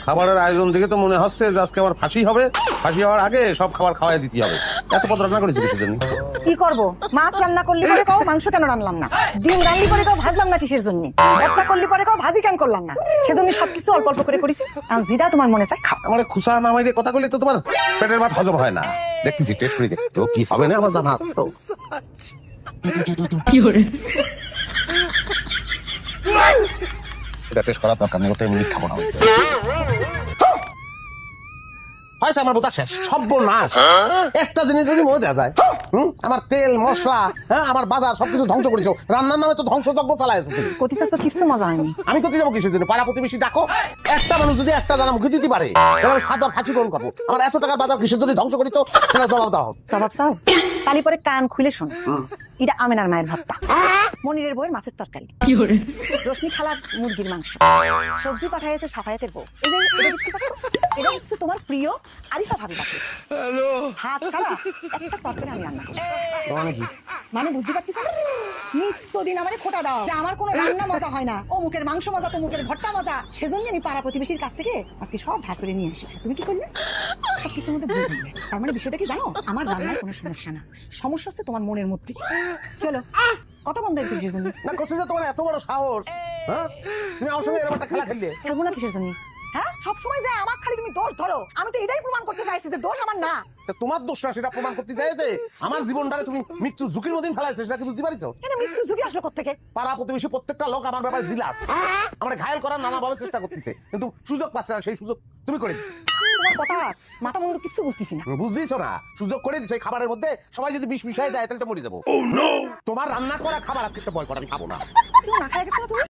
খাবারের আয়োজন দেখে তো মনে হচ্ছে যে আজকে আমার ফাঁসি হবে, ফাঁসি হওয়ার আগে সব খাবার খাওয়াই দিতে হবে। এত পদ রান্না করেছি কিসের জন্য? কি করব? মাছ রান্না করলি পরে কও মাংস কেন রান্নলাম না, ডিম রান্নি পরে কও ভাজলাম না কিসের জন্য, ভর্তা করলি পরে কও ভাজি কেন করলাম না। সেজন্য সবকিছু অল্প অল্প করে করেছি। আর যেটা তোমার মনে চায় খাও। আমার খুশা না মাইরে কথা বললে তো তোমার পেটের ভাত হজম হয় না। দেখতেছি, টেস্ট করে দেখতো কি হবে না আমার জানা তো। এটা টেস্ট করার দরকার নেই, ওটা এমনি খাবো না। হয়েছে আমার বোঝা শেষ, সর্বনাশ। একটা জিনিস যদি মরে দেওয়া যায়, আমার তেল মশলা, হ্যাঁ আমার বাজার সবকিছু ধ্বংস করেছো। রান্নার নামে তো ধ্বংসযজ্ঞ চালাইছো তুমি। কতি চাচ্ছ কিছু মজা হয়নি। আমি তো যাবো কিসের জন্য? পাড়া প্রতিবেশী ডাকো। একটা মানুষ যদি একটা জানা মুখে দিতে পারে তাহলে আমি 7 বার ফাঁসি গ্রহণ করবো। আমার এত টাকার বাজার কিসের জন্য ধ্বংস করিত সেটা জবাব দাও। জবাব চাও? তালি পরে কান খুলে শোন। এটা আমেনার মায়ের ভর্তা, মনিরের বউয়ের মাছের তরকারি, রশ্মি খালার মুরগির মাংস, সবজি পাঠাইছে সাফায়াতের বউ। এই যে এটা দেখতে পাচ্ছ, এটা হচ্ছে তোমার প্রিয় আরিফা ভাবি পাঠিয়েছে। হাত ছাড়া একটা তরকারি আমি রান্না করছি। মানে বুঝতে পারছিস না? নিত্যদিন আমারে খোটা দাও যে আমার কোনো রান্না মজা হয় না, ও মুখের মাংস মজা, তো মুখের ভর্তা মজা। সেজন্য আমি পাড়া প্রতিবেশীর কাছ থেকে আজকে সব ভাগ করে নিয়ে এসেছি। তুমি কি করলে? সবকিছুর মধ্যে ভুল ধরলে। তার মানে বিষয়টা কি জানো? আমার রান্নায় কোনো সমস্যা না, সমস্যা হচ্ছে তোমার মনের মধ্যে। কি হলো? কথা বন্ধ হয়েছে কিসের জন্য? না করছি যে তোমার এত বড় সাহস, হ্যাঁ তুমি আমার সঙ্গে এরকম একটা খেলা খেললে। খেলবো না কিসের জন্য? হ্যাঁ, সবসময় যে আমার খালি তুমি দোষ ধরো। আমি তো এটাই প্রমাণ করতে চাইছি যে দোষ আমার না। তোমার দোষ না সেটা প্রমাণ করতে চাই যে আমার জীবনটারে তুমি মৃত্যু ঝুঁকির মধ্যে ফেলাইছো, সেটা কি বুঝতে পারছো? কেন মৃত্যু ঝুঁকি আসলো কোত্থেকে? পাড়া প্রতিবেশী প্রত্যেকটা লোক আমার ব্যাপারে জিলাস, আমার ঘায়ল করার নানাভাবে চেষ্টা করতেছে, কিন্তু সুযোগ পাচ্ছে না। সেই সুযোগ তুমি করে দিচ্ছ। তোমার কথা মাথা মুন্ডু কিছু বুঝতেছি না। বুঝতেছো না? সুযোগ করে দিচ্ছ। এই খাবারের মধ্যে সবাই যদি বিষ মিশাই দেয় তাহলে তো মরে যাবো। তোমার রান্না করা খাবার আজকে একটা বয় করে আমি খাবো না। তুমি না খাই গেছো না তুমি?